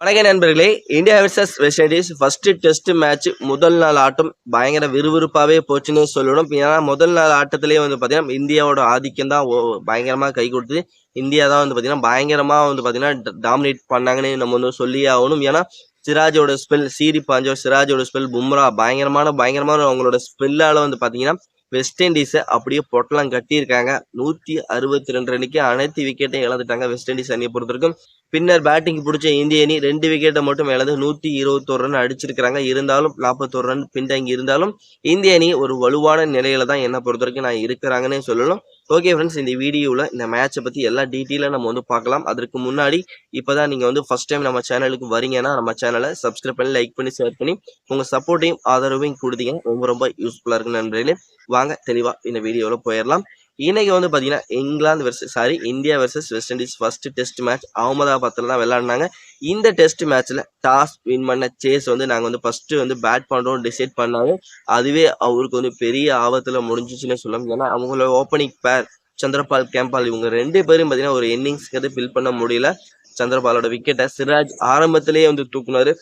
வணக்கம் நண்பர்களே. India versus west Indies first test match முதல் நாள் ஆட்டம் பயங்கர விறுவிறுப்பாகவே போச்சுன்னு சொல்லணும். ஏன்னா முதல் நாள் ஆட்டத்திலேயே பார்த்தீங்கன்னா இந்தியாவோட ஆதிக்கம் தான் பயங்கரமாக கை கொடுத்து இந்தியா தான் பார்த்தீங்கன்னா பயங்கரமாக பார்த்தீங்கன்னா டாமினேட் பண்ணாங்கன்னு நம்ம சொல்லியே ஆகணும். ஏன்னா சிராஜோட ஸ்பெல் சீரி பாஞ்சோ, சிராஜோட ஸ்பெல், பும்ரா பயங்கரமான அவங்களோட ஸ்பெல்லால் பார்த்தீங்கன்னா வெஸ்ட் இண்டீஸை அப்படியே பொட்டலாம் கட்டியிருக்காங்க. 162 ரன்னுக்கு அனைத்து விக்கெட்டையும் இழந்துட்டாங்க வெஸ்ட் இண்டீஸ் அணியை பொறுத்தவரைக்கும். பின்னர் பேட்டிங் பிடிச்ச இந்திய அணி 2 விக்கெட்டை மட்டும் இழந்து 121 ரன் அடிச்சிருக்கிறாங்க. இருந்தாலும் 41 ரன் பின்தங்கி இருந்தாலும் இந்திய அணி ஒரு வலுவான நிலையில தான் என்ன பொறுத்த வரைக்கும் நான் இருக்கிறாங்கன்னே சொல்லணும். ஓகே ஃப்ரெண்ட்ஸ், இந்த வீடியோவில் இந்த மேட்சை பற்றி எல்லா டீட்டெயிலாக நம்ம பார்க்கலாம். அதற்கு முன்னாடி இப்போதான் நீங்கள் ஃபர்ஸ்ட் டைம் நம்ம சேனலுக்கு வரீங்கன்னா நம்ம சேனலை சப்ஸ்கிரைப் பண்ணி லைக் பண்ணி ஷேர் பண்ணி உங்கள் சப்போர்ட்டையும் ஆதரவையும் கொடுத்தீங்க ரொம்ப யூஸ்ஃபுல்லாக இருக்குன்னு நண்பர்களே. வாங்க தெளிவாக இந்த வீடியோவில் போயிடலாம். இன்னைக்கு பார்த்தீங்கன்னா India versus west Indies first test match அகமதாபாத்தில் தான் விளையாடினாங்க. இந்த டெஸ்ட் மேட்ச்ல டாஸ் வின் பண்ண சேஸ் நாங்கள் ஃபர்ஸ்ட் பேட் பண்ணுறோம் டிசைட் பண்ணாலும் அதுவே அவருக்கு பெரிய ஆபத்தில் முடிஞ்சிச்சுன்னு சொல்லலாம். ஏன்னா அவங்களோட ஓப்பனிங் பேர் சந்திரபால், கேம்பால் இவங்க 2 பேரும் பார்த்தீங்கன்னா ஒரு இன்னிங்ஸ்க்கு ஃபில் பண்ண முடியல. சந்திரபாலோட விக்கெட்டை சிராஜ் ஆரம்பத்திலேயே தூக்குனாரு.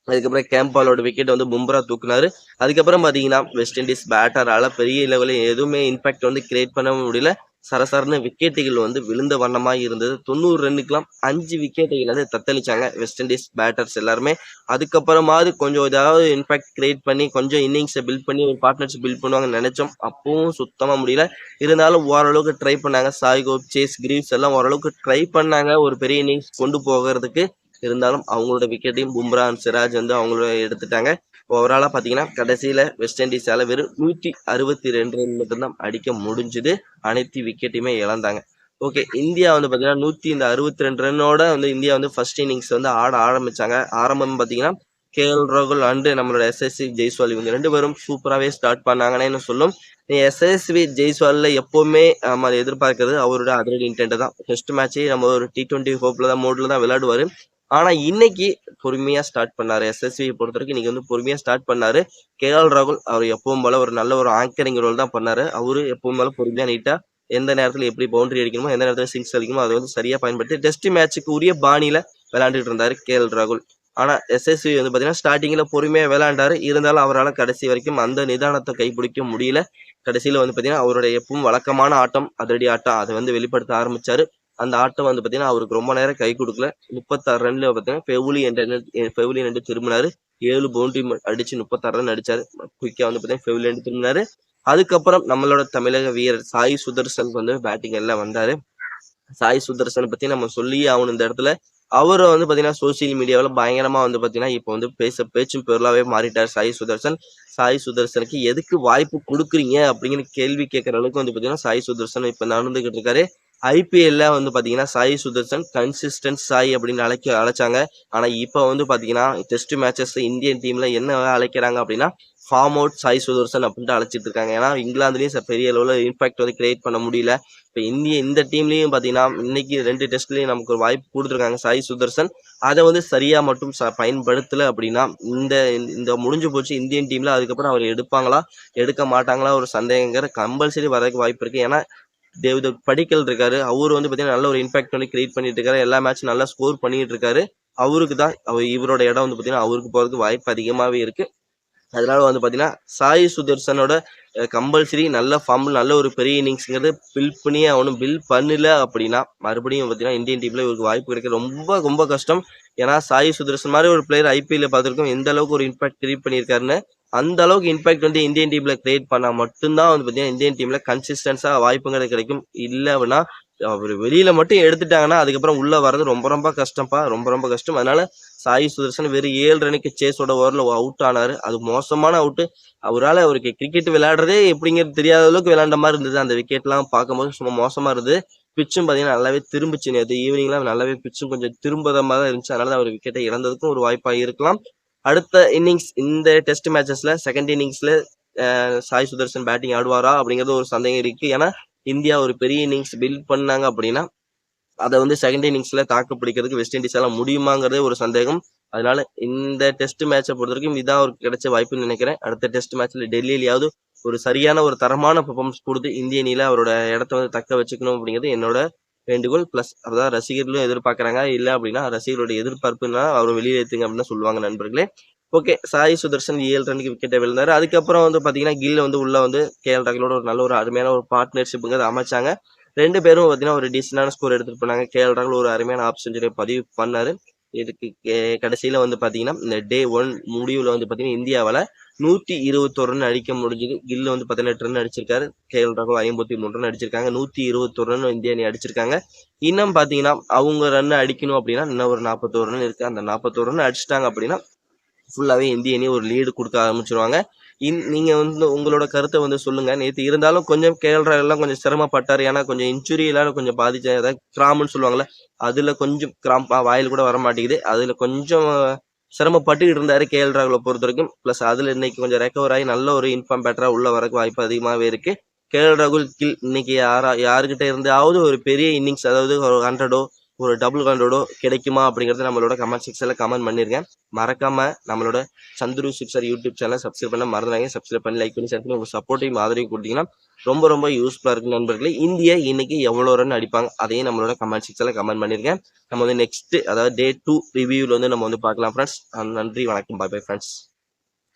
அதுக்கப்புறம் கேம்பாலோட விக்கெட் பும்ரா தூக்குனாரு. அதுக்கப்புறம் பார்த்தீங்கன்னா வெஸ்ட் இண்டீஸ் பேட்டரால் பெரிய லெவலில் எதுவுமே இம்பாக்ட் கிரியேட் பண்ண முடியல. சரசரன்னு விக்கெட்டுகள் விழுந்த வண்ணமாக இருந்தது. 90 ரன்னுக்கெல்லாம் 5 விக்கெட்டுகள் தத்தளிச்சாங்க வெஸ்ட் இண்டீஸ் பேட்டர்ஸ் எல்லாருமே. அதுக்கப்புறமாவது கொஞ்சம் ஏதாவது இம்பாக்ட் கிரியேட் பண்ணி கொஞ்சம் இன்னிங்ஸை பில்ட் பண்ணி ஒரு பார்ட்னர்ஷிப் பில்ட் பண்ணுவாங்கன்னு நினைச்சோம். அப்பவும் சுத்தமாக முடியல. இருந்தாலும் ஓரளவுக்கு ட்ரை பண்ணாங்க. சாய் கோப், சேஸ், கிரீவ்ஸ் எல்லாம் ஓரளவுக்கு ட்ரை பண்ணாங்க ஒரு பெரிய இன்னிங்ஸ் கொண்டு போகிறதுக்கு. இருந்தாலும் அவங்களோட விக்கெட்டையும் பும்ரா அண்ட் சிராஜ் அவங்களோட எடுத்துட்டாங்க. ஓவராலாக பார்த்தீங்கன்னா கடைசியில் வெஸ்ட் இண்டீஸால் வெறும் 162 ரன் மட்டும்தான் அடிக்க முடிஞ்சுது. அனைத்து விக்கெட்டையுமே இழந்தாங்க. ஓகே, இந்தியா பார்த்தீங்கன்னா 162 ரன்னோட இந்தியா ஃபர்ஸ்ட் இன்னிங்ஸ் ஆட ஆரம்பிச்சாங்க. ஆரம்பம் பார்த்தீங்கன்னா கேஎல் ராகுல் அண்டு நம்மளோட எஸ்எஸ்வி ஜெய்ஸ்வால் இவங்க 2 பேரும் சூப்பராகவே ஸ்டார்ட் பண்ணாங்கன்னு சொல்லும். எஸ்எஸ்வி ஜெய்ஸ்வாலில் எப்போவுமே நம்ம எதிர்பார்க்கறது அவரோட அதிரடி இன்டென்ட் தான். டெஸ்ட் மேட்சே நம்ம ஒரு T20 ஹோப்பில் தான் மோடில் தான் விளையாடுவார். ஆனால் இன்னைக்கு பொறுமையாக ஸ்டார்ட் பண்ணார். எஸ்எஸ்வியை பொறுத்த வரைக்கும் இன்னைக்கு பொறுமையாக ஸ்டார்ட் பண்ணார். கேஎல் ராகுல் அவர் எப்பவும் போல ஒரு நல்ல ஒரு ஆங்கரிங் ரோல் தான் பண்ணார். அவரு எப்பவும் போல பொறுமையாக நீட்டாக எந்த நேரத்தில் எப்படி பவுண்டரி அடிக்கணுமோ எந்த நேரத்தில் சிக்ஸ் அடிக்கணுமோ அதை சரியாக பயன்படுத்தி டெஸ்ட் மேட்சுக்கு உரிய பாணியில் விளையாண்டுட்டு இருந்தார் கேஎல் ராகுல். ஆனால் எஸ்எஸ்வி பார்த்தீங்கன்னா ஸ்டார்டிங்கில் பொறுமையாக விளையாண்டாரு. இருந்தாலும் அவரால் கடைசி வரைக்கும் அந்த நிதானத்தை கைப்பிடிக்க முடியல. கடைசியில் பார்த்தீங்கன்னா அவருடைய எப்பவும் வழக்கமான ஆட்டம், அதிரடி ஆட்டம் அதை வெளிப்படுத்த ஆரம்பிச்சாரு. அந்த ஆட்டம் பார்த்தீங்கன்னா அவருக்கு ரொம்ப நேரம் கை கொடுக்கல. 36 ரன்ல பார்த்தீங்கன்னா பெவிலியன் என்று திரும்பினாரு. 7 பவுண்டரி அடிச்சு 36 ரன் அடிச்சாரு. குயிக்கா பார்த்தீங்கன்னா பெவிலியன் திரும்பினாரு. அதுக்கப்புறம் நம்மளோட தமிழக வீரர் சாய் சுதர்சன் பேட்டிங் எல்லாம் வந்தாரு. சாய் சுதர்சனை பத்தி நம்ம சொல்லியே ஆகணும் இந்த இடத்துல. அவர் பார்த்தீங்கன்னா சோசியல் மீடியாவில் பயங்கரமா பார்த்தீங்கன்னா இப்போ பேச்சும் பொருளாவே மாறிட்டார் சாய் சுதர்சன். சாய் சுதர்சனுக்கு எதுக்கு வாய்ப்பு கொடுக்குறீங்க அப்படிங்கிற கேள்வி கேட்கற அளவுக்கு பார்த்தீங்கன்னா சாய் சுதர்சன் இப்போ நடந்துகிட்டு இருக்காரு. ஐபிஎல்ல பார்த்தீங்கன்னா சாய் சுதர்சன் கன்சிஸ்டன்ட் சாய் அப்படின்னு அழைச்சாங்க. ஆனால் இப்போ பார்த்தீங்கன்னா டெஸ்ட் மேட்சஸ் இந்தியன் டீம்ல என்ன அழைக்கிறாங்க அப்படின்னா ஃபார்ம் அவுட் சாய் சுதர்சன் அப்படின்ட்டு அழைச்சிட்டு இருக்காங்க. ஏன்னா இங்கிலாந்துலேயும் பெரிய அளவில் இம்பாக்ட் கிரியேட் பண்ண முடியல. இப்போ இந்த டீம்லேயும் பார்த்தீங்கன்னா இன்னைக்கு 2 டெஸ்ட்லேயும் நமக்கு ஒரு வாய்ப்பு கொடுத்துருக்காங்க சாய் சுதர்சன். அதை சரியாக மட்டும் பயன்படுத்தலை அப்படின்னா இந்த முடிஞ்சு போச்சு இந்தியன் டீமில். அதுக்கப்புறம் அவர் எடுப்பாங்களா எடுக்க மாட்டாங்களா ஒரு சந்தேகங்கிற கம்பல்சரி வரதுக்கு வாய்ப்பு இருக்குது. ஏன்னா தேவ்தத் படிக்கல் இருக்காரு. அவரு பார்த்தீங்கன்னா நல்ல ஒரு இம்பாக்ட் கிரியேட் பண்ணிட்டு இருக்காரு. எல்லா மேட்சும் நல்லா ஸ்கோர் பண்ணிட்டு இருக்காரு. அவருக்கு தான் இவரோட இடம் பார்த்தீங்கன்னா அவருக்கு போகிறதுக்கு வாய்ப்பு அதிகமாகவே இருக்கு. அதனால பார்த்தீங்கன்னா சாய் சுதர்சனோட கம்பல்சரி நல்ல ஃபார்மில் நல்ல ஒரு பெரிய இன்னிங்ஸ்ங்கிறது பில் பண்ணியே அவனும் பில் பண்ணல அப்படின்னா மறுபடியும் பார்த்தீங்கன்னா இந்தியன் டீம்ல இவருக்கு வாய்ப்பு கிடைக்க ரொம்ப கஷ்டம். ஏன்னா சாய் சுதர்சன் மாதிரி ஒரு பிளேயர் ஐபிஎல்ல பார்த்துருக்கோம் எந்த அளவுக்கு ஒரு இம்பாக்ட் கிரியேட் பண்ணியிருக்காருன்னு. அந்த அளவுக்கு இம்பாக்ட் இந்தியன் டீம்ல கிரியேட் பண்ணா மட்டும்தான் பார்த்தீங்கன்னா இந்தியன் டீம்ல கன்சிஸ்டன்ஸா வாய்ப்புங்கிறது கிடைக்கும். இல்லை அப்படின்னா அவர் வெளியில மட்டும் எடுத்துட்டாங்கன்னா அதுக்கப்புறம் உள்ள வர்றது ரொம்ப கஷ்டம்ப்பா. ரொம்ப கஷ்டம். அதனால சாய் சுதர்சன் வெறும் 7 ரனுக்கு சேஸோட ஓவரில் அவுட் ஆனாரு. அது மோசமான அவுட்டு. அவருக்கு கிரிக்கெட் விளையாடுறதே எப்படிங்கிறது தெரியாத அளவுக்கு விளையாண்ட மாதிரி இருந்தது. அந்த விக்கெட்லாம் பார்க்கும்போது சும்மா மோசமா இருந்தது. பிச்சும் பார்த்தீங்கன்னா நல்லாவே திரும்பிச்சு. நேற்று ஈவினிங்லாம் நல்லாவே பிச்சும் கொஞ்சம் திரும்பதமாக தான் இருந்துச்சு. அதனால அவர் விக்கெட்டை இழந்ததுக்கும் ஒரு வாய்ப்பாக இருக்கலாம். அடுத்த இன்னிங்ஸ் இந்த டெஸ்ட் மேட்சஸ்ல செகண்ட் இன்னிங்ஸ்ல சாய் சுதர்சன் பேட்டிங் ஆடுவாரா அப்படிங்கிறது ஒரு சந்தேகம் இருக்கு. ஏன்னா இந்தியா ஒரு பெரிய இன்னிங்ஸ் பில்ட் பண்ணாங்க அப்படின்னா அதை செகண்ட் இன்னிங்ஸ்ல தாக்கு பிடிக்கிறதுக்கு வெஸ்ட் இண்டீஸால முடியுமாங்கிறதே ஒரு சந்தேகம். அதனால இந்த டெஸ்ட் மேட்சை பொறுத்த வரைக்கும் இதான் அவருக்கு கிடைச்ச வாய்ப்புன்னு நினைக்கிறேன். அடுத்த டெஸ்ட் மேட்ச்ல டெல்லியிலாவது ஒரு சரியான ஒரு தரமான பெர்ஃபார்மன்ஸ் கொடுத்து இந்திய அணியில அவரோட இடத்த தக்க வச்சுக்கணும் அப்படிங்கிறது என்னோட வேண்டுகோள். ப்ளஸ் அதான் ரசிகர்களும் எதிர்பார்க்குறாங்க. இல்ல அப்படின்னா ரசிகர்களுடைய எதிர்பார்ப்புன்னா அவர வெளிய ஏத்துங்க அப்படின்னு சொல்லுவாங்க நண்பர்களே. ஓகே. சாய் சுதர்ஷன் 7 ரன்னுக்கு விக்கெட்ட விழுந்தாரு. அதுக்கப்புறம் வந்து பார்த்தீங்கன்னா, கில் வந்து உள்ள வந்து கேஎல் ராகுலோட ஒரு நல்ல ஒரு அருமையான ஒரு பார்ட்னர்ஷிப்ங்கிறத அமைச்சாங்க. 2 பேரும் பார்த்தீங்கன்னா, ஒரு டீசென்டான ஸ்கோர் எடுத்துட்டு போனாங்க. கேஎல் ராகுல் ஒரு அருமையான ஹாஃப் செஞ்சுரிய பதிவு பண்ணாரு. இதுக்கு கடைசியில வந்து பார்த்தீங்கன்னா, இந்த டே 1 முடிவுல வந்து பார்த்தீங்கன்னா, இந்தியாவால 121 ரன் அடிக்க முடிஞ்சது. கில் வந்து 18 ரன் அடிச்சிருக்காரு. கேஎல் ராகுல் 53 ரன் அடிச்சிருக்காங்க. 121 ரன் இந்திய அணி அடிச்சிருக்காங்க. இன்னும் பார்த்தீங்கன்னா, அவங்க ரன் அடிக்கணும் அப்படின்னா, இன்னும் ஒரு 41 ரன் இருக்கு. அந்த 41 ரன் அடிச்சிட்டாங்க அப்படின்னா, ஃபுல்லாவே இந்திய அணி ஒரு லீடு குடுக்க ஆரம்பிச்சுருவாங்க. நீங்க வந்து உங்களோட கருத்த வந்து சொல்லுங்க. நேத்து இருந்தாலும் கொஞ்சம் கேஎல் ராகுல்லாம் கொஞ்சம் சிரமப்பட்டாரு. ஏன்னா கொஞ்சம் இன்ஜுரியிலால கொஞ்சம் பாதிச்ச அதாவது கிராம்ப்னு சொல்லுவாங்கல்ல. அதுல கொஞ்சம் கிராம்பா வாயில கூட வரமாட்டேங்குது. அதுல கொஞ்சம் சிரமப்பட்டுக்கிட்டு இருந்தாரு கேஎல் ராகுல பொறுத்தவரைக்கும். பிளஸ் அதுல இன்னைக்கு கொஞ்சம் ரெக்கவர் ஆகி நல்ல ஒரு இன்ஃபார்ம் பேட்டரா உள்ள வரக்கு வாய்ப்பு அதிகமாவே இருக்கு. கேஎல் ராகுல் இன்னைக்கு யாருகிட்ட இருந்தாவது ஒரு பெரிய இன்னிங்ஸ் அதாவது ஒரு 100ஓ ஒரு டபுள் 100ஓ கிடைக்குமா அப்படிங்கறத நம்மளோட கமெண்ட் செக்ஷன்ல கமெண்ட் பண்ணிருங்க. மறக்காம நம்மளோட Chandru sixer YouTube channel subscribe பண்ண மறந்துடாதீங்க. சப்ஸ்கிரைப் பண்ணி லைக் பண்ணி ஷேர் பண்ணி உங்க சப்போர்ட்டையும் ஆதரவையும் கொடுத்தீங்கன்னா ரொம்ப ரொம்ப யூஸ்ஃபுல்லா இருக்கு நண்பர்களே. இந்தியா இன்னைக்கு எவ்வளவு ரன் அடிப்பாங்க அதையும் நம்மளோட கமெண்ட் செக்ஷன்ல கமெண்ட் பண்ணிருக்கேன். நம்ம வந்து நெக்ஸ்ட் அதாவது டே 2 ரிவ்யூல வந்து நம்ம வந்து பார்க்கலாம் ஃப்ரெண்ட்ஸ். நன்றி வணக்கம். Bye bye friends.